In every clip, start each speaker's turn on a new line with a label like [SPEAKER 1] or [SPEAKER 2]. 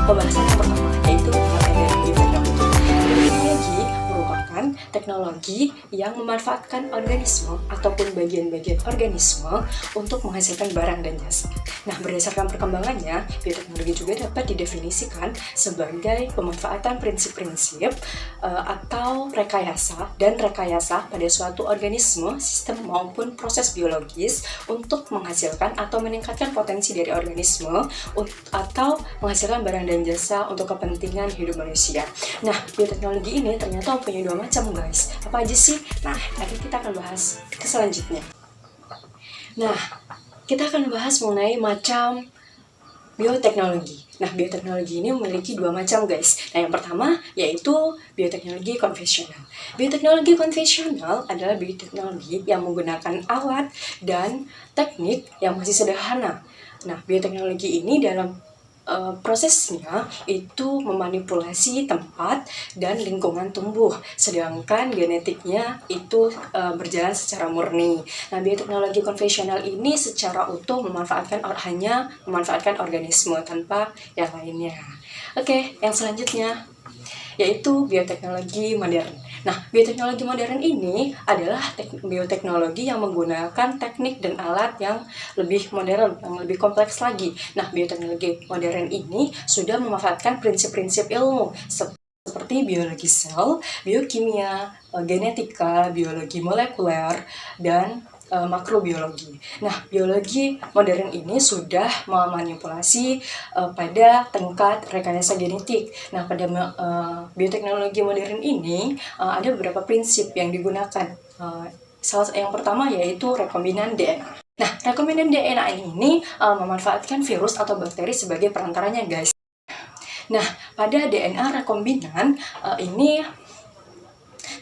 [SPEAKER 1] pembahasan yang pertama yaitu materi dari bioteknologi. Bioteknologi merupakan teknologi yang memanfaatkan organisme ataupun bagian-bagian organisme untuk menghasilkan barang dan jasa. Nah, berdasarkan perkembangannya, bioteknologi juga dapat didefinisikan sebagai pemanfaatan prinsip-prinsip atau rekayasa pada suatu organisme, sistem maupun proses biologis untuk menghasilkan atau meningkatkan potensi dari organisme atau menghasilkan barang dan jasa untuk kepentingan hidup manusia. Nah, bioteknologi ini ternyata punya dua macam, guys. Apa aja sih? Nah, nanti kita akan bahas ke selanjutnya. Nah, kita akan bahas mengenai macam bioteknologi. Nah, bioteknologi ini memiliki dua macam, guys. Nah, yang pertama yaitu bioteknologi konvensional. Bioteknologi konvensional adalah bioteknologi yang menggunakan alat dan teknik yang masih sederhana. Nah, bioteknologi ini dalam prosesnya itu memanipulasi tempat dan lingkungan tumbuh, sedangkan genetiknya itu berjalan secara murni. Nah, bioteknologi konvensional ini secara utuh hanya memanfaatkan organisme tanpa yang lainnya. Oke, yang selanjutnya yaitu bioteknologi modern. Nah, bioteknologi modern ini adalah bioteknologi yang menggunakan teknik dan alat yang lebih modern, yang lebih kompleks lagi. Nah, bioteknologi modern ini sudah memanfaatkan prinsip-prinsip ilmu seperti biologi sel, biokimia, genetika, biologi molekuler, dan makrobiologi. Nah, biologi modern ini sudah memanipulasi pada tingkat rekayasa genetik. Nah, pada bioteknologi modern ini ada beberapa prinsip yang digunakan. Yang pertama yaitu rekombinan DNA. Nah, rekombinan DNA ini memanfaatkan virus atau bakteri sebagai perantaranya, guys. Nah, pada DNA rekombinan ini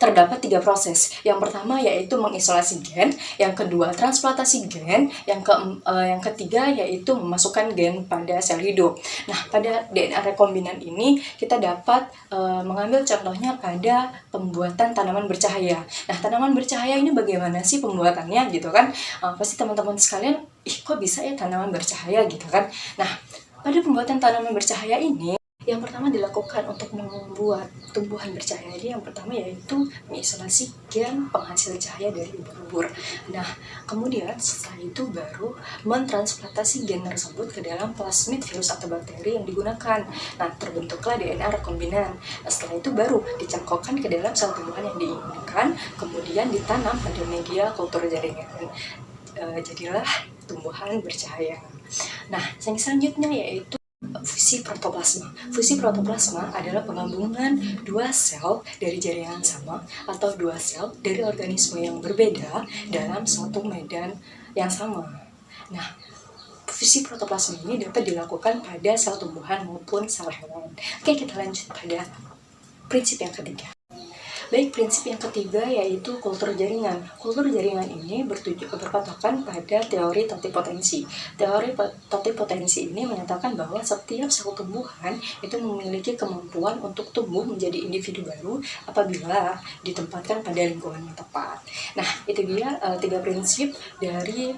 [SPEAKER 1] terdapat 3 proses. Yang pertama yaitu mengisolasi gen, yang kedua transplantasi gen, yang ketiga yaitu memasukkan gen pada sel hidup. Nah, pada DNA rekombinan ini kita dapat mengambil contohnya pada pembuatan tanaman bercahaya. Nah, tanaman bercahaya ini bagaimana sih pembuatannya gitu kan? Pasti teman-teman sekalian, kok bisa ya tanaman bercahaya gitu kan? Nah, pada pembuatan tanaman bercahaya ini yang pertama dilakukan untuk membuat tumbuhan bercahaya ini, yang pertama yaitu mengisolasi gen penghasil cahaya dari ubur-ubur. Nah, kemudian setelah itu baru mentransplantasi gen tersebut ke dalam plasmid virus atau bakteri yang digunakan. Nah, terbentuklah DNA rekombinan. Nah, setelah itu baru dicangkokkan ke dalam sel tumbuhan yang diinginkan, kemudian ditanam pada media kultur jaringan. Jadilah tumbuhan bercahaya. Nah, yang selanjutnya yaitu fusi protoplasma. Fusi protoplasma adalah penggabungan dua sel dari jaringan sama atau dua sel dari organisme yang berbeda dalam suatu medan yang sama. Nah, fusi protoplasma ini dapat dilakukan pada sel tumbuhan maupun sel hewan. Oke, kita lanjut pada prinsip yang ketiga. Baik, prinsip yang ketiga yaitu kultur jaringan. Kultur jaringan ini berpatokan pada teori totipotensi. Teori totipotensi ini menyatakan bahwa setiap sel tumbuhan itu memiliki kemampuan untuk tumbuh menjadi individu baru apabila ditempatkan pada lingkungan yang tepat. Nah, itu dia 3 prinsip dari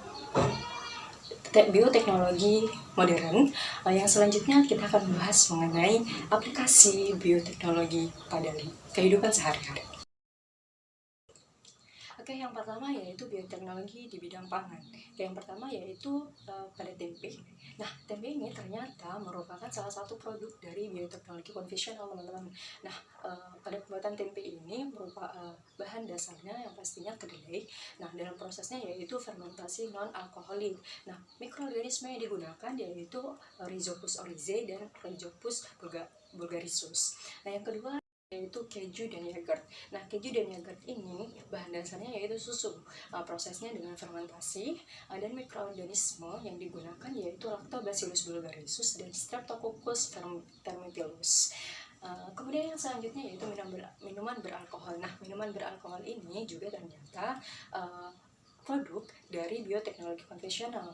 [SPEAKER 1] bioteknologi modern. Yang selanjutnya kita akan membahas mengenai aplikasi bioteknologi pada kehidupan sehari-hari. Oke, yang pertama yaitu bioteknologi di bidang pangan. Yang pertama yaitu pada tempe. Nah, tempe ini ternyata merupakan salah satu produk dari bioteknologi konvensional, teman-teman. Nah, pada pembuatan tempe ini bahan dasarnya yang pastinya kedelai. Nah, dalam prosesnya yaitu fermentasi non-alkoholik. Nah, mikroorganisme yang digunakan yaitu Rhizopus oryzae dan Rhizopus vulgarisus. Nah, yang kedua yaitu keju dan yogurt. Nah, keju dan yogurt ini bahan dasarnya yaitu susu. Prosesnya dengan fermentasi dan mikroorganisme yang digunakan yaitu Lactobacillus bulgarisus dan Streptococcus fermentilus. Kemudian yang selanjutnya yaitu minuman beralkohol. Nah, minuman beralkohol ini juga ternyata produk dari bioteknologi konvensional.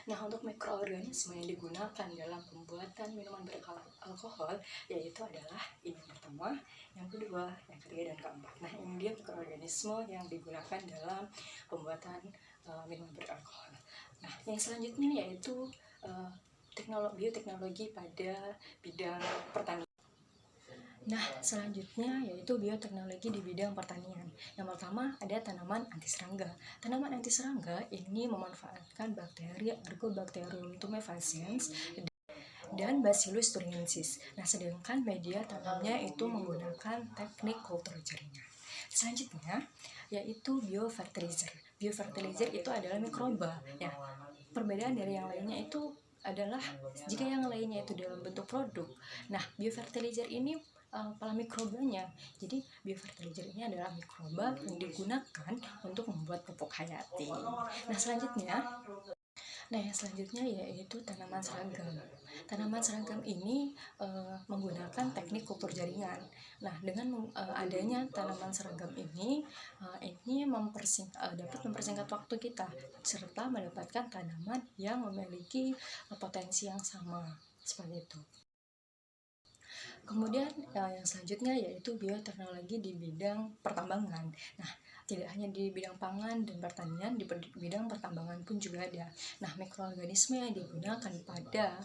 [SPEAKER 1] Nah, untuk mikroorganisme yang digunakan dalam pembuatan minuman beralkohol yaitu adalah ini yang pertama, yang kedua, yang ketiga, dan keempat. Nah, ini dia mikroorganisme yang digunakan dalam pembuatan minuman beralkohol. Nah, yang selanjutnya yaitu bioteknologi pada bidang pertanian. Nah, selanjutnya yaitu bioteknologi di bidang pertanian. Yang pertama ada tanaman anti serangga. Tanaman anti serangga ini memanfaatkan bakteri Argobacterium tumefaciens dan Bacillus thuringiensis. Nah, sedangkan media tanamnya itu menggunakan teknik kultur jaringan. Selanjutnya yaitu biofertilizer. Biofertilizer itu adalah mikroba. Ya, perbedaan dari yang lainnya itu adalah jika yang lainnya itu dalam bentuk produk. Nah, biofertilizer ini pola mikrobanya. Jadi biofertilizer ini adalah mikroba yang digunakan untuk membuat pupuk hayati. Nah, yang selanjutnya yaitu tanaman seragam. Tanaman seragam ini menggunakan teknik kultur jaringan. Nah, dengan adanya tanaman seragam ini dapat mempersingkat waktu kita serta mendapatkan tanaman yang memiliki potensi yang sama seperti itu. Kemudian yang selanjutnya yaitu bioteknologi di bidang pertambangan. Nah, tidak hanya di bidang pangan dan pertanian, di bidang pertambangan pun juga ada. Nah, mikroorganisme yang digunakan pada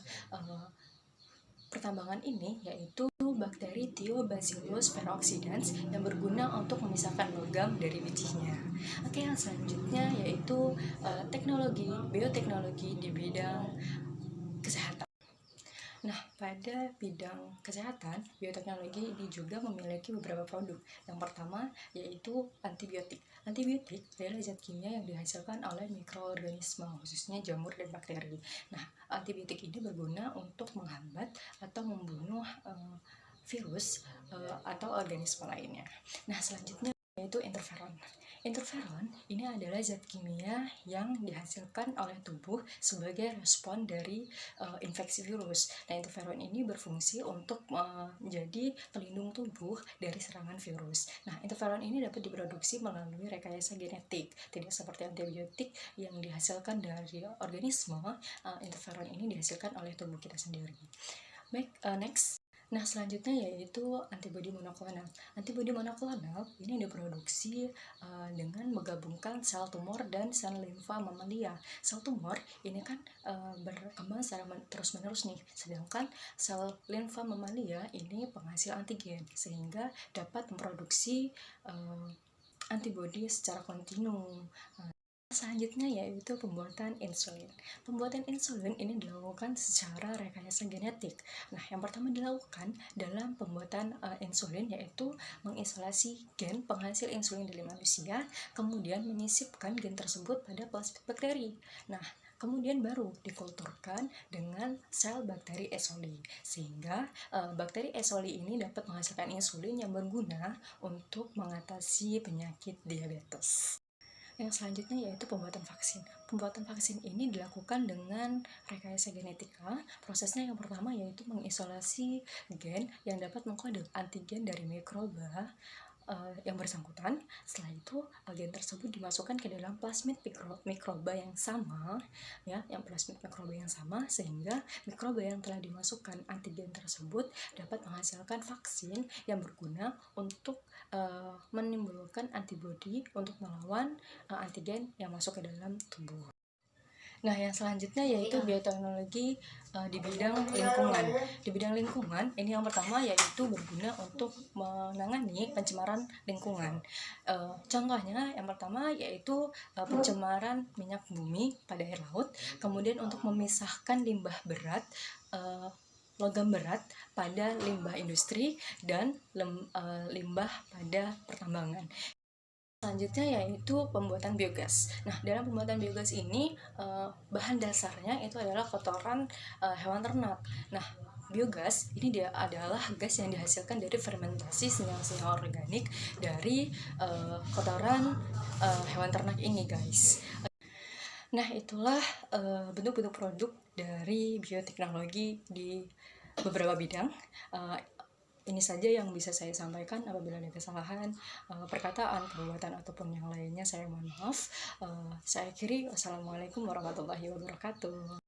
[SPEAKER 1] pertambangan ini yaitu bakteri Thiobacillus peroxidans yang berguna untuk memisahkan logam dari bijinya. Oke, yang selanjutnya yaitu bioteknologi di bidang kesehatan. Nah, pada bidang kesehatan, bioteknologi ini juga memiliki beberapa produk. Yang pertama yaitu antibiotik. Antibiotik adalah zat kimia yang dihasilkan oleh mikroorganisme, khususnya jamur dan bakteri. Nah, antibiotik ini berguna untuk menghambat atau membunuh virus atau organisme lainnya. Nah, selanjutnya yaitu interferon. Interferon ini adalah zat kimia yang dihasilkan oleh tubuh sebagai respon dari infeksi virus. Nah, interferon ini berfungsi untuk menjadi pelindung tubuh dari serangan virus. Nah, interferon ini dapat diproduksi melalui rekayasa genetik. Tidak seperti antibiotik yang dihasilkan dari organisme, interferon ini dihasilkan oleh tubuh kita sendiri. Baik, next. Nah, selanjutnya yaitu antibodi monoklonal. Antibodi monoklonal ini diproduksi dengan menggabungkan sel tumor dan sel limfa mamalia. Sel tumor ini kan berkembang secara terus-menerus nih, sedangkan sel limfa mamalia ini penghasil antigen sehingga dapat memproduksi antibodi secara kontinu. Selanjutnya yaitu pembuatan insulin. Pembuatan insulin ini dilakukan secara rekayasa genetik. Nah, yang pertama dilakukan dalam pembuatan insulin yaitu mengisolasi gen penghasil insulin dari manusia, kemudian menyisipkan gen tersebut pada plasmid bakteri. Nah, kemudian baru dikulturkan dengan sel bakteri E. coli, sehingga bakteri E. coli ini dapat menghasilkan insulin yang berguna untuk mengatasi penyakit diabetes. Yang selanjutnya yaitu pembuatan vaksin. Pembuatan vaksin ini dilakukan dengan rekayasa genetika. Prosesnya yang pertama yaitu mengisolasi gen yang dapat mengkode antigen dari mikroba yang bersangkutan. Setelah itu gen tersebut dimasukkan ke dalam plasmid mikroba yang sama, ya, sehingga mikroba yang telah dimasukkan antigen tersebut dapat menghasilkan vaksin yang berguna untuk menimbulkan antibodi untuk melawan antigen yang masuk ke dalam tubuh. Nah, yang selanjutnya yaitu bioteknologi di bidang lingkungan. Di bidang lingkungan, ini yang pertama yaitu berguna untuk menangani pencemaran lingkungan. Contohnya yang pertama yaitu pencemaran minyak bumi pada air laut, kemudian untuk memisahkan limbah berat, logam berat pada limbah industri dan limbah pada pertambangan. Selanjutnya yaitu pembuatan biogas. Nah, dalam pembuatan biogas ini bahan dasarnya itu adalah kotoran hewan ternak. Nah, biogas ini dia adalah gas yang dihasilkan dari fermentasi senyawa organik dari kotoran hewan ternak ini, guys. Nah, itulah bentuk-bentuk produk dari bioteknologi di beberapa bidang. Ini saja yang bisa saya sampaikan. Apabila ada kesalahan perkataan, perbuatan, ataupun yang lainnya, saya mohon maaf. Saya akhiri. Wassalamualaikum warahmatullahi wabarakatuh.